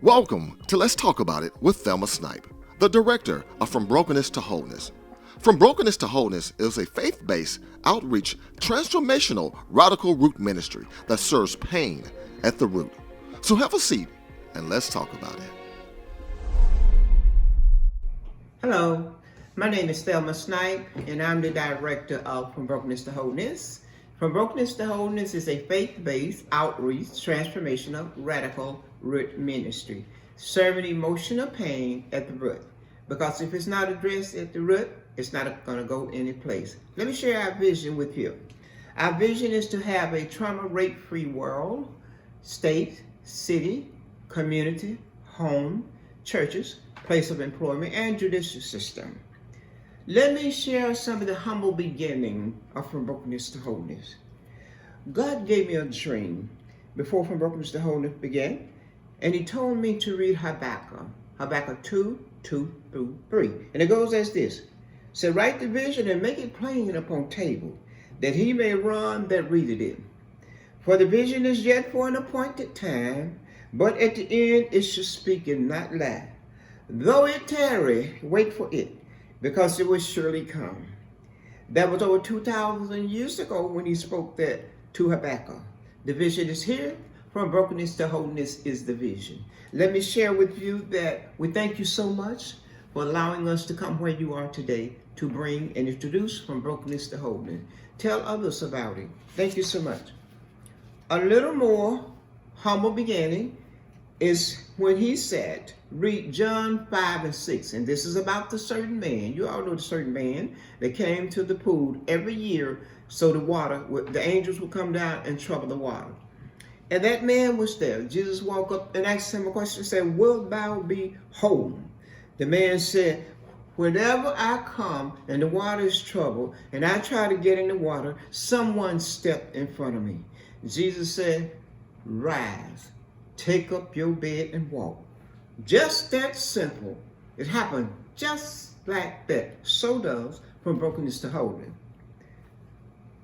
Welcome to Let's Talk About It with Thelma Snipe, the director of From Brokenness to Wholeness. From Brokenness to Wholeness is a faith-based, outreach, transformational, radical root ministry that serves pain at the root. So have a seat and let's talk about it. Hello, my name is Thelma Snipe and I'm the director of From Brokenness to Wholeness. From Brokenness to Wholeness is a faith-based, outreach, transformational, radical root ministry, serving emotional pain at the root. Because if it's not addressed at the root, it's not going to go any place. Let me share our vision with you. Our vision is to have a trauma rape-free world, state, city, community, home, churches, place of employment, and judicial system. Let me share some of the humble beginning of From Brokenness to Wholeness. God gave me a dream before From Brokenness to Wholeness began, and he told me to read Habakkuk 2, 2 through 3. And it goes as this. So write the vision and make it plain upon table, that he may run that readeth it. For the vision is yet for an appointed time, but at the end it shall speak and not lie. Though it tarry, wait for it, because it will surely come. That was over 2,000 years ago when he spoke that to Habakkuk. The vision is here. From brokenness to wholeness is the vision. Let me share with you that we thank you so much for allowing us to come where you are today to bring and introduce From Brokenness to Wholeness. Tell others about it. Thank you so much. A little more humble beginning is when he said, read John 5 and 6. And this is about the certain man. You all know the certain man that came to the pool every year so the angels would come down and trouble the water. And that man was there. Jesus walked up and asked him a question and said, wilt thou be whole? The man said, whenever I come and the water is troubled and I try to get in the water, someone stepped in front of me. Jesus said, rise, take up your bed and walk. Just that simple. It happened just like that. So does From Brokenness to Wholeness.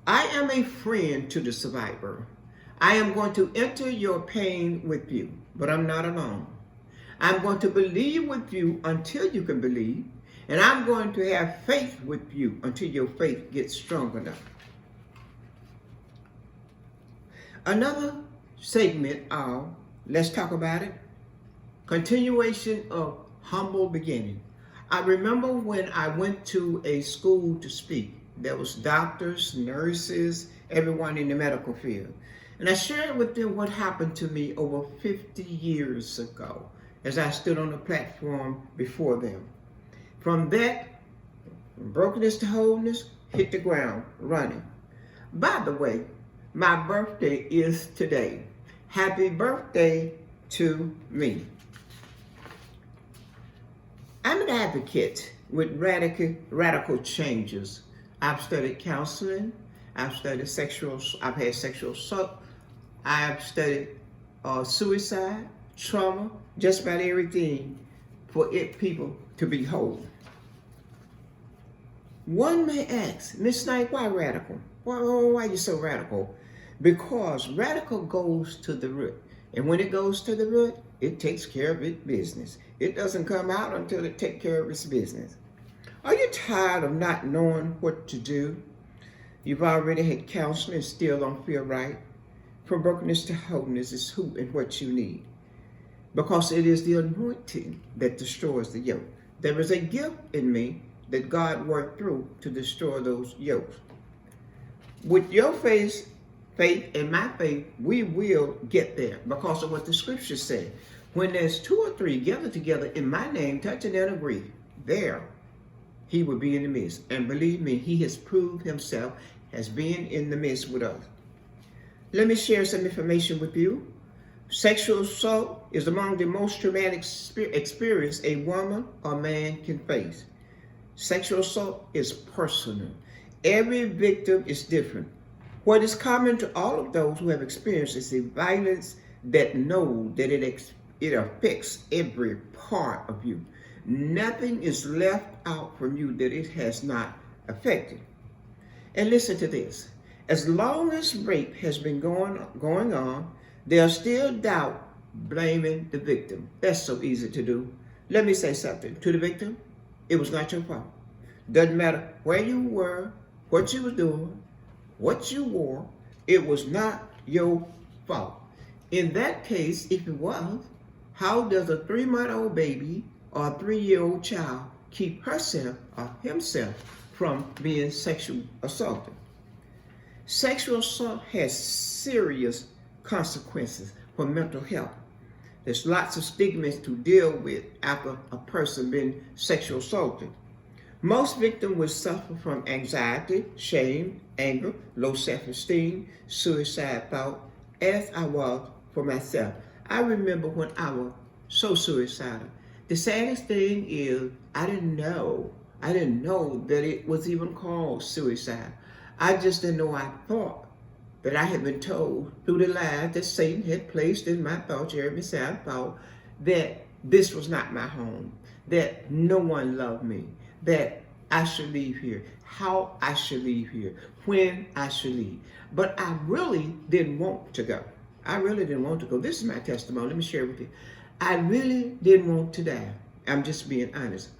I am a friend to the survivor. I am going to enter your pain with you, but I'm not alone. I'm going to believe with you until you can believe, and I'm going to have faith with you until your faith gets strong enough. Another segment of Let's Talk About It, continuation of humble beginning. I remember when I went to a school to speak, there was doctors, nurses, everyone in the medical field. And I shared with them what happened to me over 50 years ago as I stood on the platform before them. From that, from brokenness to wholeness, hit the ground running. By the way, my birthday is today. Happy birthday to me. I'm an advocate with radical changes. I've studied counseling. I've had sexual assault. I've studied suicide, trauma, just about everything for people to be whole. One may ask, Miss Snipe, why radical? Why are you so radical? Because radical goes to the root. And when it goes to the root, it takes care of its business. It doesn't come out until it takes care of its business. Are you tired of not knowing what to do? You've already had counseling and still don't feel right. From brokenness to wholeness is who and what you need. Because it is the anointing that destroys the yoke. There is a gift in me that God worked through to destroy those yokes. With your faith and my faith, we will get there because of what the scripture said. When there's 2 or 3 gathered together in my name, touching and agree, there he will be in the midst. And believe me, he has proved himself as being in the midst with us. Let me share some information with you. Sexual assault is among the most traumatic experience a woman or man can face. Sexual assault is personal. Every victim is different. What is common to all of those who have experienced is the violence that know that it affects every part of you. Nothing is left out from you that it has not affected. And listen to this. As long as rape has been going on, there's still doubt blaming the victim. That's so easy to do. Let me say something to the victim. It was not your fault. Doesn't matter where you were, what you was doing, what you wore. It was not your fault. In that case, if it was, how does a 3-month-old baby or a 3-year-old child keep herself or himself from being sexually assaulted? Sexual assault has serious consequences for mental health. There's lots of stigmas to deal with after a person been sexually assaulted. Most victims will suffer from anxiety, shame, anger, low self-esteem, suicide thought, as I was for myself. I remember when I was so suicidal. The saddest thing is I didn't know that it was even called suicide. I just didn't know. I thought that I had been told through the lies that Satan had placed in my thoughts. You heard me say I thought that this was not my home, that no one loved me, that I should leave here, how I should leave here, when I should leave. But I really didn't want to go. I really didn't want to go. This is my testimony. Let me share with you. I really didn't want to die. I'm just being honest.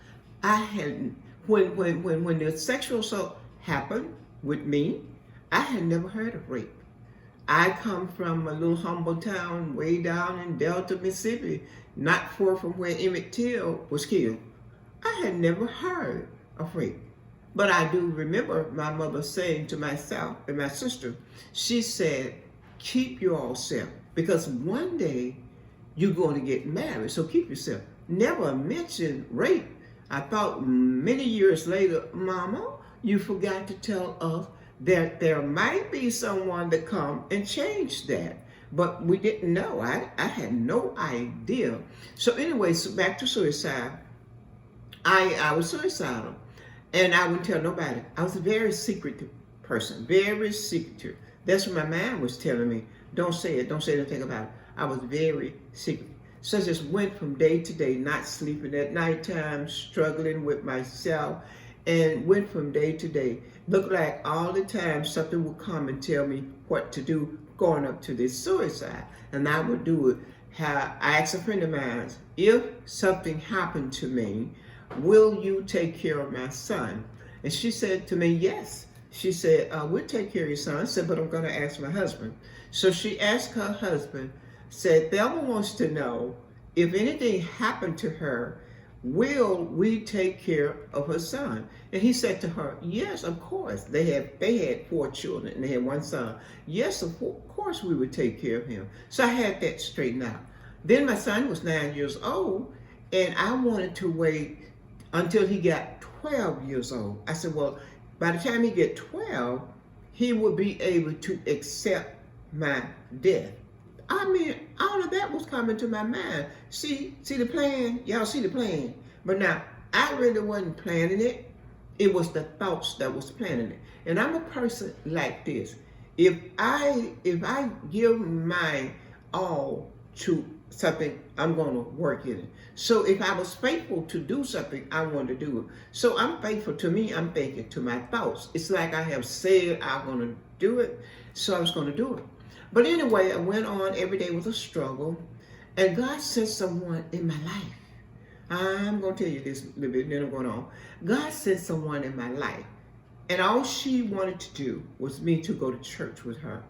I hadn't, when the sexual assault happened with me, I had never heard of rape. I come from a little humble town way down in Delta, Mississippi, not far from where Emmett Till was killed. I had never heard of rape. But I do remember my mother saying to myself and my sister, she said, keep yourself, because one day you're going to get married, so keep yourself. Never mentioned rape. I thought many years later, Mama, you forgot to tell us that there might be someone to come and change that. But we didn't know. I had no idea. So anyway, so back to suicide. I was suicidal, and I wouldn't tell nobody. I was a very secretive person, very secretive. That's what my mind was telling me. Don't say it. Don't say anything about it. I was very secretive. So I just went from day to day, not sleeping at nighttime, struggling with myself, and went from day to day. Looked like all the time something would come and tell me what to do going up to this suicide. And I would do it. I asked a friend of mine, if something happened to me, will you take care of my son? And she said to me, yes. She said, we'll take care of your son. I said, but I'm going to ask my husband. So she asked her husband, said, Thelma wants to know if anything happened to her, will we take care of her son? And he said to her, yes, of course. They had 4 children and they had 1 son. Yes, of course we would take care of him. So I had that straightened out. Then my son was 9 years old, and I wanted to wait until he got 12 years old. I said, well, by the time he get 12, he would be able to accept my death. I mean, all of that was coming to my mind. See the plan? Y'all see the plan? But now, I really wasn't planning it. It was the thoughts that was planning it. And I'm a person like this. If I give my all to something, I'm going to work in it. So if I was faithful to do something, I wanted to do it. So I'm faithful to me. I'm thinking to my thoughts. It's like I have said I'm going to do it, so I was going to do it. But anyway, I went on. Every day was a struggle. And God sent someone in my life. I'm going to tell you this a little bit, then I'm going on. God sent someone in my life. And all she wanted to do was me to go to church with her.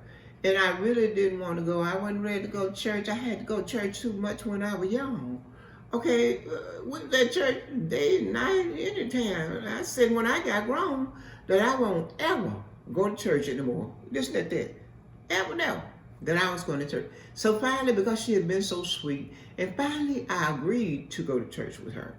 And I really didn't want to go. I wasn't ready to go to church. I had to go to church too much when I was young. Okay, went to that church day, night, anytime. I said when I got grown that I won't ever go to church anymore. Just like that. Ever know that I was going to church. So finally, because she had been so sweet, and finally I agreed to go to church with her.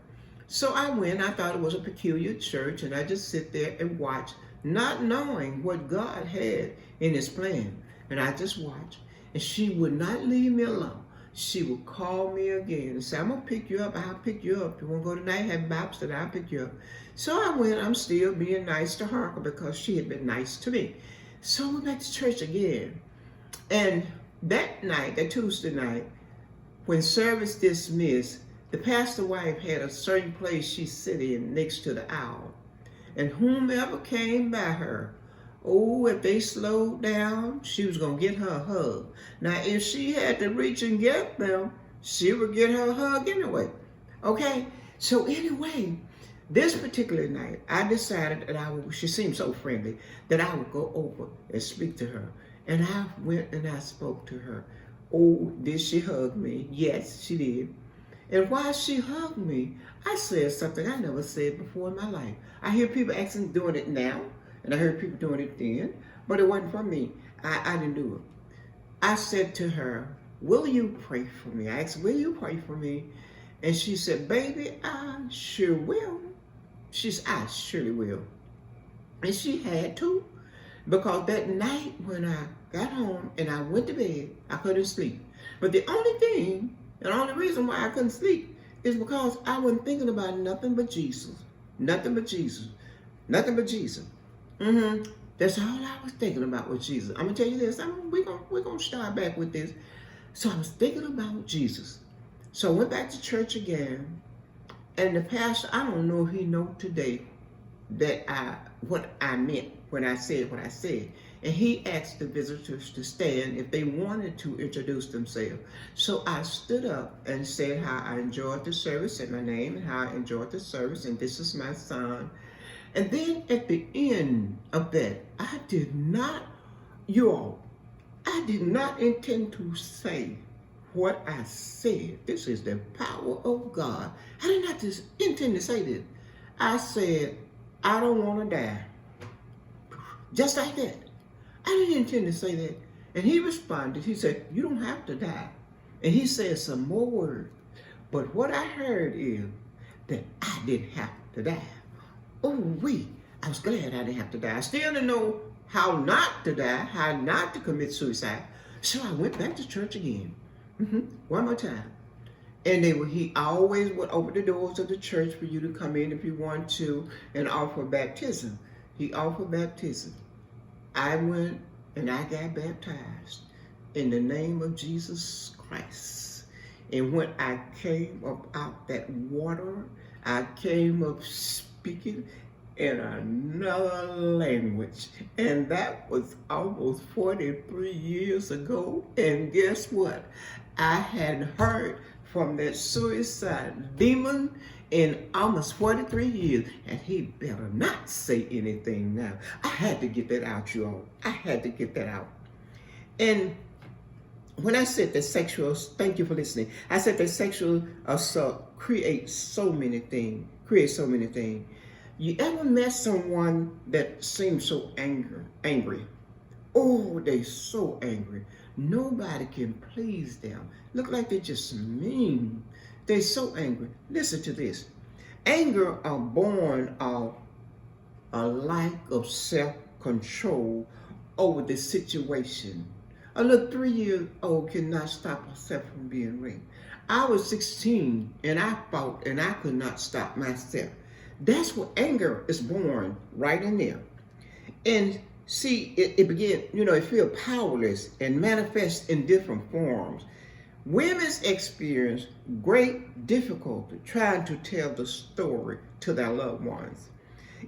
So I went. I thought it was a peculiar church, and I just sit there and watch, not knowing what God had in his plan. And I just watched, and she would not leave me alone. She would call me again and say, I'm going to pick you up. I'll pick you up. You want to go tonight? Have Bible study? I'll pick you up. So I went. I'm still being nice to her because she had been nice to me. So we went to church again. And that night, that Tuesday night, when service dismissed, the pastor wife had a certain place she sit in next to the aisle. And whomever came by her, Oh, if they slowed down, she was going to get her a hug. Now, if she had to reach and get them, she would get her a hug anyway. Okay? So anyway, this particular night, I decided that she seemed so friendly, that I would go over and speak to her. And I went and I spoke to her. Oh, did she hug me? Yes, she did. And while she hugged me, I said something I never said before in my life. I hear people actually doing it now, and I heard people doing it then, but it wasn't for me. I didn't do it. I said to her, will you pray for me? I asked, will you pray for me? And she said, baby, I sure will. She said, I surely will. And she had to, because that night when I got home and I went to bed, I couldn't sleep. But the only thing, and the only reason why I couldn't sleep is because I wasn't thinking about nothing but Jesus. Nothing but Jesus. Nothing but Jesus. That's all I was thinking about with Jesus. I'm going to tell you this. We're gonna start back with this. So I was thinking about Jesus. So I went back to church again. And the pastor, I don't know if he knows today that what I meant when I said what I said. And he asked the visitors to stand if they wanted to introduce themselves. So I stood up and said how I enjoyed the service, said my name and how I enjoyed the service, and this is my son. And then at the end of that, I did not intend to say what I said. This is the power of God. I did not just intend to say this. I said, I don't want to die. Just like that. I didn't intend to say that. And he responded, he said, you don't have to die. And he said some more words. But what I heard is that I didn't have to die. I was glad I didn't have to die. I still didn't know how not to die, how not to commit suicide. So I went back to church again. One more time. And he always would open the doors of the church for you to come in if you want to and offer baptism. He offered baptism. I went and I got baptized in the name of Jesus Christ. And when I came up out that water, I came up speaking in another language. And that was almost 43 years ago. And guess what? I hadn't heard from that suicide demon in almost 43 years. And he better not say anything now. I had to get that out, you all. I had to get that out. And when I said that sexual, thank you for listening. I said that sexual assault creates so many things. You ever met someone that seems so angry? Oh, they so angry. Nobody can please them. Look like they're just mean. They're so angry. Listen to this. Anger are born of a lack of self-control over the situation. A little 3-year-old cannot stop herself from being raped. I was 16 and I fought and I could not stop myself. That's what anger is born right in there. And see, it began, it feels powerless and manifests in different forms. Women experience great difficulty trying to tell the story to their loved ones.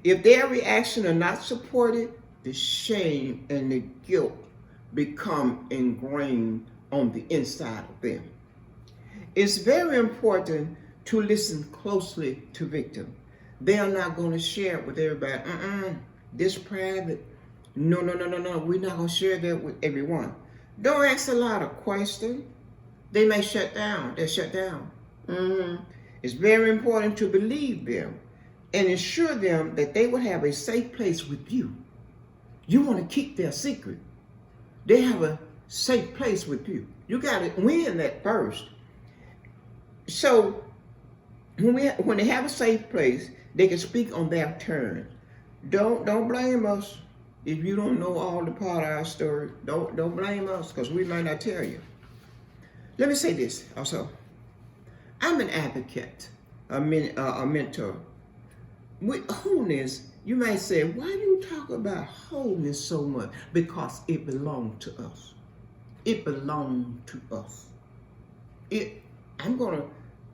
If their reaction are not supported, the shame and the guilt become ingrained on the inside of them. It's very important to listen closely to victims. They are not going to share it with everybody. This private. No. We're not going to share that with everyone. Don't ask a lot of questions. They may shut down. They'll shut down. It's very important to believe them and ensure them that they will have a safe place with you. You want to keep their secret. They have a safe place with you. You got to win that first. So when they have a safe place, they can speak on their terms. Don't blame us if you don't know all the part of our story. Don't blame us because we might not tell you. Let me say this also. I'm an advocate, a mentor. With wholeness, you might say, why do you talk about wholeness so much? Because it belongs to us. It belongs to us. I'm going to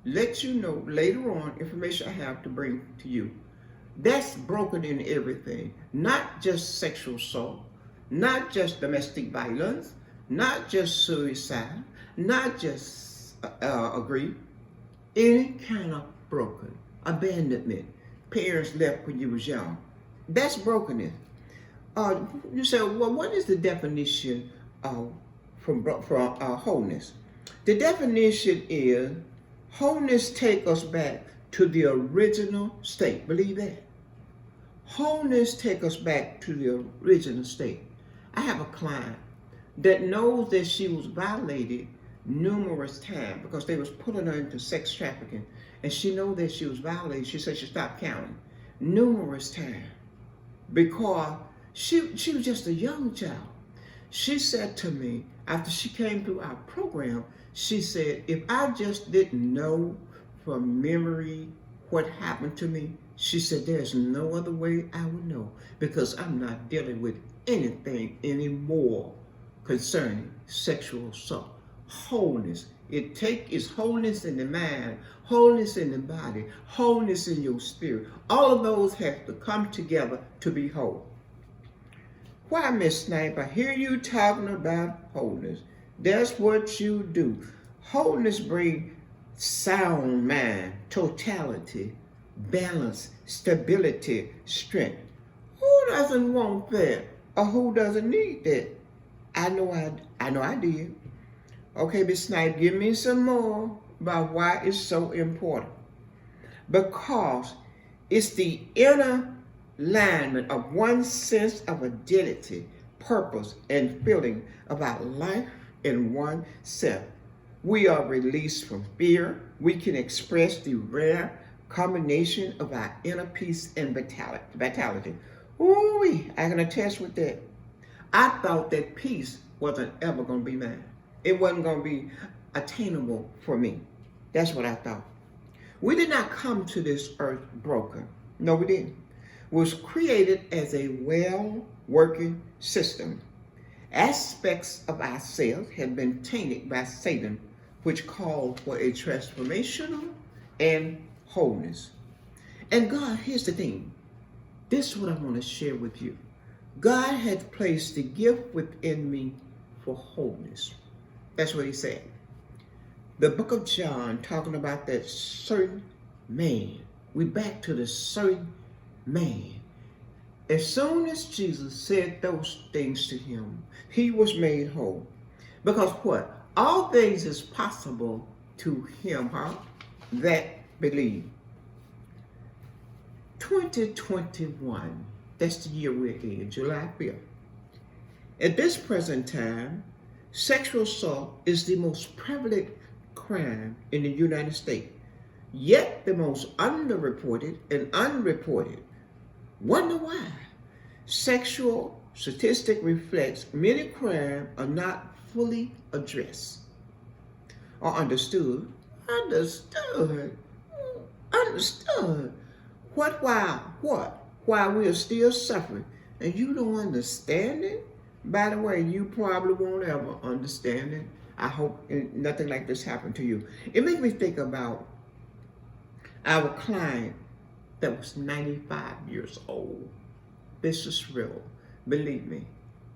let you know later on information I have to bring to you. That's broken in everything, not just sexual assault, not just domestic violence, not just suicide, not just grief, any kind of broken, abandonment, parents left when you was young. That's brokenness. You say, well, what is the definition of from wholeness? The definition is wholeness take us back to the original state. Believe that. Wholeness take us back to the original state. I have a client that knows that she was violated numerous times because they was putting her into sex trafficking, and she know that she was violated. She said she stopped counting numerous times because she was just a young child. She said to me after she came through our program, she said, if I just didn't know from memory what happened to me, she said, there's no other way I would know because I'm not dealing with anything anymore concerning sexual assault. Wholeness. It's wholeness in the mind, wholeness in the body, wholeness in your spirit. All of those have to come together to be whole. Why, Miss Snipe, I hear you talking about wholeness. That's what you do. Wholeness brings sound mind, totality, balance, stability, strength. Who doesn't want that? Or who doesn't need that? I know I did. Okay, Miss Snipe, give me some more about why it's so important. Because it's the inner alignment of one's sense of identity, purpose, and feeling about life in oneself. We are released from fear. We can express the rare combination of our inner peace and vitality. Ooh, I can attest with that. I thought that peace wasn't ever going to be mine. It wasn't going to be attainable for me. That's what I thought. We did not come to this earth broken. No, we didn't. We was created as a well-working system. Aspects of ourselves have been tainted by Satan, which called for a transformational and wholeness. And God, here's the thing. This is what I want to share with you. God has placed the gift within me for wholeness. That's what he said. The book of John, talking about that certain man. We back to the certain man. As soon as Jesus said those things to him, he was made whole. Because what? All things is possible to him, that believe. 2021, that's the year we're in, July 5th. At this present time, sexual assault is the most prevalent crime in the United States, yet the most underreported and unreported. Wonder why? Sexual statistic reflects many crimes are not fully addressed or understood. Why we are still suffering, and you don't understand it? By the way, you probably won't ever understand it. I hope nothing like this happened to you. It makes me think about our client that was 95 years old. This is real. Believe me.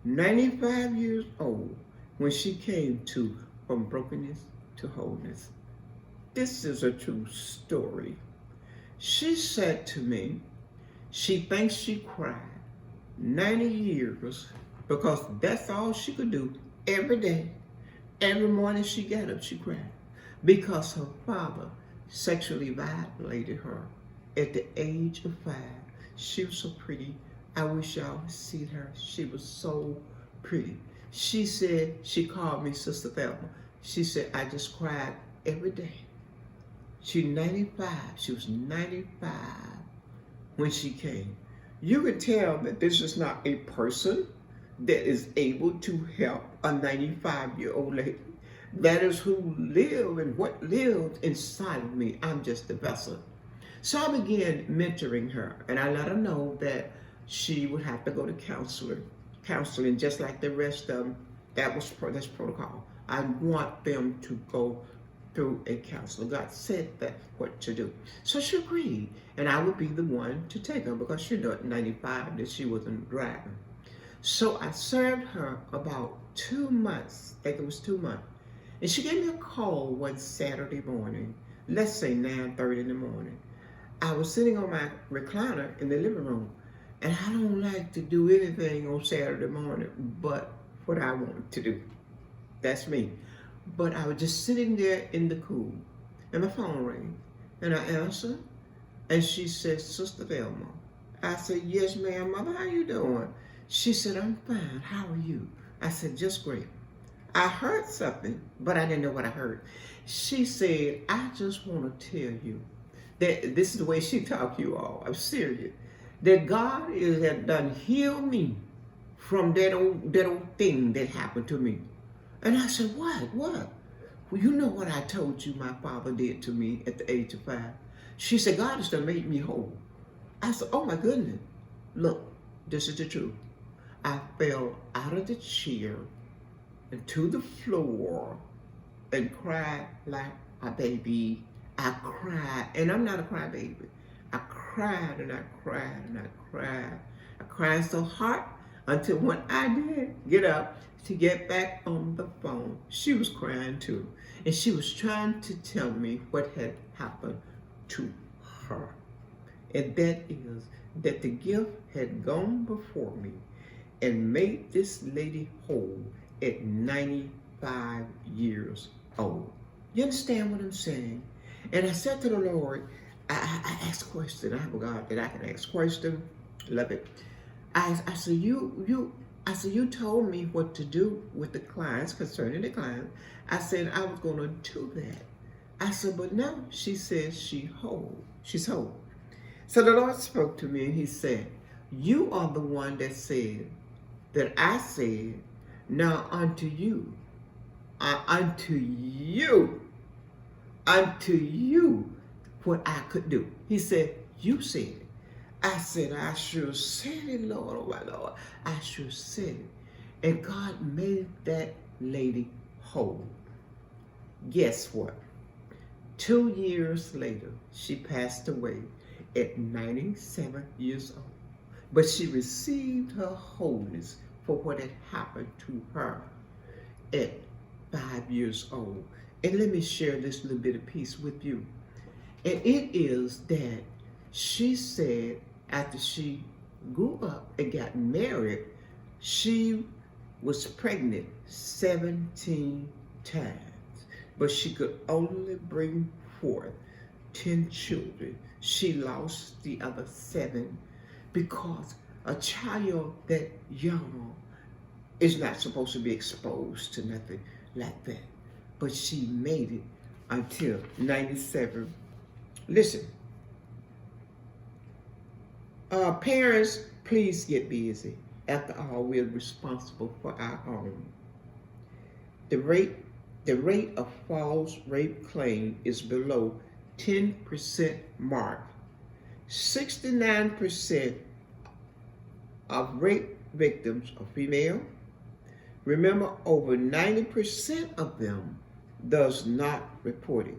95 years old when she came to from brokenness to wholeness. This is a true story. She said to me, she thinks she cried 90 years because that's all she could do every day. Every morning she got up, she cried because her father sexually violated her at the age of 5. She was so pretty. I wish y'all would see her. She was so pretty. She said, she called me Sister Thelma. She said, I just cried every day. She's 95. She was 95 when she came. You can tell that this is not a person that is able to help a 95-year-old lady. That is who lived and what lived inside of me. I'm just a vessel. So I began mentoring her, and I let her know that she would have to go to counseling just like the rest of them. That's protocol. I want them to go through a counselor. God said that what to do. So she agreed, and I would be the one to take her because she knew at 95 that she wasn't driving. So I served her about 2 months. I think it was 2 months. And she gave me a call one Saturday morning, let's say 9:30 in the morning. I was sitting on my recliner in the living room, and I don't like to do anything on Saturday morning but what I want to do. That's me. But I was just sitting there in the cool, and my phone rang, and I answered, and she said, Sister Thelma. I said, yes, ma'am, Mother, how you doing? She said, I'm fine. How are you? I said, just great. I heard something, but I didn't know what I heard. She said, I just want to tell you that this is the way she talked to you all. I'm serious. That God has done healed me from that old thing that happened to me. And I said, what? Well, you know what I told you my father did to me at the age of 5. She said, God has done made me whole. I said, oh my goodness. Look, this is the truth. I fell out of the chair and to the floor and cried like a baby. I cried, and I'm not a crybaby. I cried and I cried and I cried. I cried so hard until when I did get up to get back on the phone, she was crying too. And she was trying to tell me what had happened to her. And that is that the gift had gone before me and made this lady whole at 95 years old. You understand what I'm saying? And I said to the Lord, I asked questions. I have a God that I can ask questions. Love it. I said, you told me what to do with the clients, concerning the clients. I said I was going to do that. I said, but now she says she's whole. So the Lord spoke to me and he said, you are the one that said, that I said, now unto you, what I could do. He said, you said it. I said, I sure said it, Lord, oh my Lord. I sure said it. And God made that lady whole. Guess what? 2 years later, she passed away at 97 years old. But she received her wholeness for what had happened to her at 5 years old. And let me share this little bit of piece with you. And it is that she said after she grew up and got married, she was pregnant 17 times. But she could only bring forth 10 children. She lost the other 7 because a child that young is not supposed to be exposed to nothing like that. But she made it until 97. Listen, parents, please get busy. After all, we're responsible for our home. The rate of false rape claim is below 10% mark. 69% of rape victims are female. Remember, over 90% of them does not report it.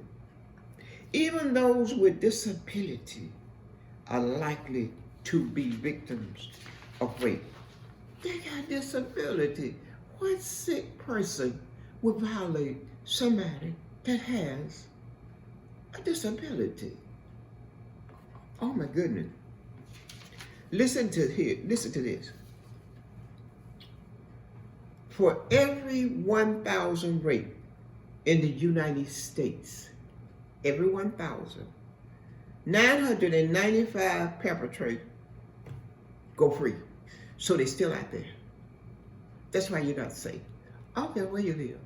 Even those with disability are likely to be victims of rape. They got disability. What sick person would violate somebody that has a disability? Oh my goodness. Listen to this. For every 1,000 rape in the United States, every 1,000, 995 perpetrators go free. So they're still out there. That's why you're not safe. I don't care where you live.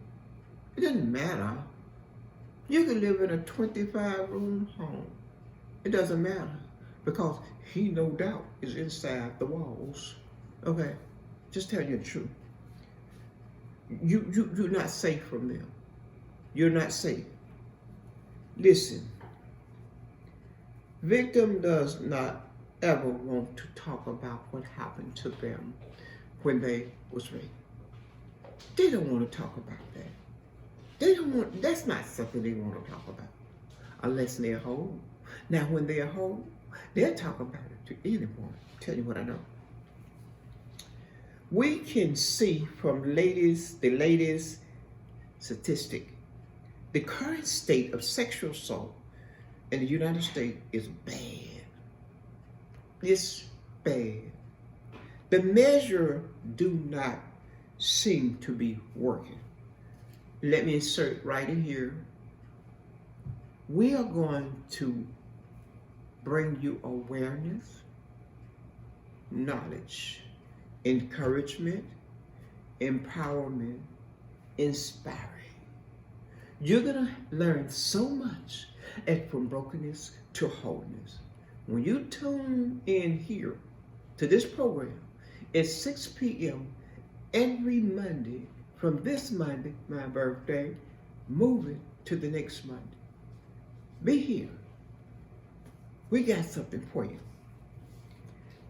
It doesn't matter. You can live in a 25-room home. It doesn't matter because he no doubt is inside the walls. Okay, just tell you the truth. You're not safe from them. You're not safe. Listen, victim does not ever want to talk about what happened to them when they was raped. They don't want to talk about that. They don't want, that's not something they want to talk about unless they're whole. Now, when they're whole, they'll talk about it to anyone. Tell you what I know. We can see from the latest statistic, the current state of sexual assault in the United States is bad. It's bad. The measure do not seem to be working. Let me insert right in here. We are going to bring you awareness, knowledge, encouragement, empowerment, inspiring. You're going to learn so much from brokenness to wholeness. When you tune in here to this program at 6 p.m. every Monday, from this Monday, my birthday, moving to the next Monday. Be here. We got something for you.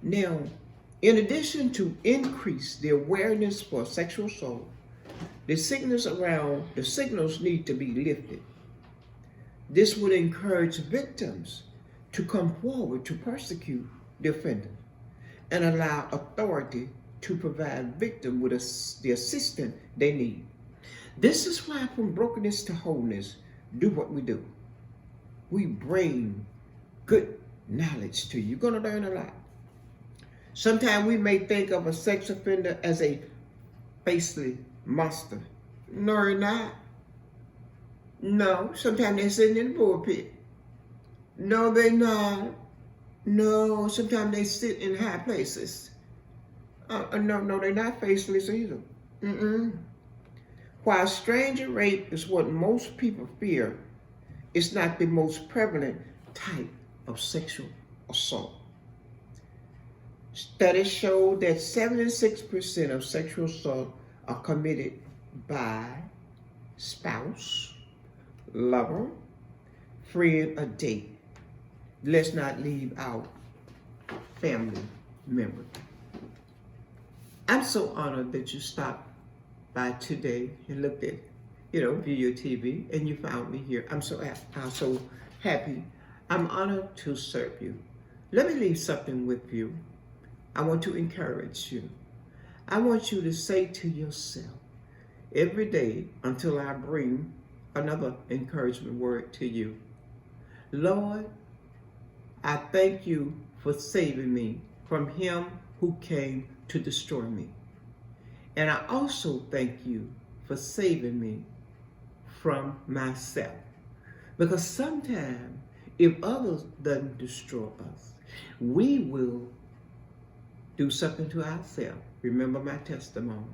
Now, in addition to increase the awareness for sexual assault, the signals need to be lifted. This would encourage victims to come forward to prosecute the offender and allow authority to provide victims with the assistance they need. This is why From Brokenness to Wholeness do what we do. We bring good knowledge to you. You're going to learn a lot. Sometimes we may think of a sex offender as a faceless monster. No, they're not. No, sometimes they're sitting in the pulpit. No, they're not. No, sometimes they sit in high places. No, they're not faceless either. While stranger rape is what most people fear, it's not the most prevalent type of sexual assault. Studies show that 76% of sexual assault are committed by spouse, lover, friend, or date. Let's not leave out family member. I'm so honored that you stopped by today and looked at, Video TV, and you found me here. I'm so happy. I'm honored to serve you. Let me leave something with you. I want to encourage you. I want you to say to yourself every day until I bring another encouragement word to you. Lord, I thank you for saving me from him who came to destroy me. And I also thank you for saving me from myself. Because sometimes if others doesn't destroy us, we will do something to ourselves. Remember my testimony.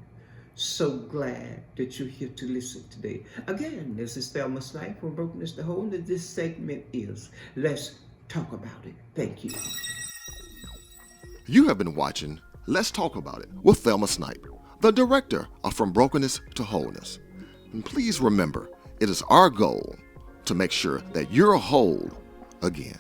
So glad that you're here to listen today. Again, this is Thelma Snipe from Brokenness to Wholeness. This segment is Let's Talk About It. Thank you. You have been watching Let's Talk About It with Thelma Snipe, the director of From Brokenness to Wholeness. And please remember, it is our goal to make sure that you're whole again.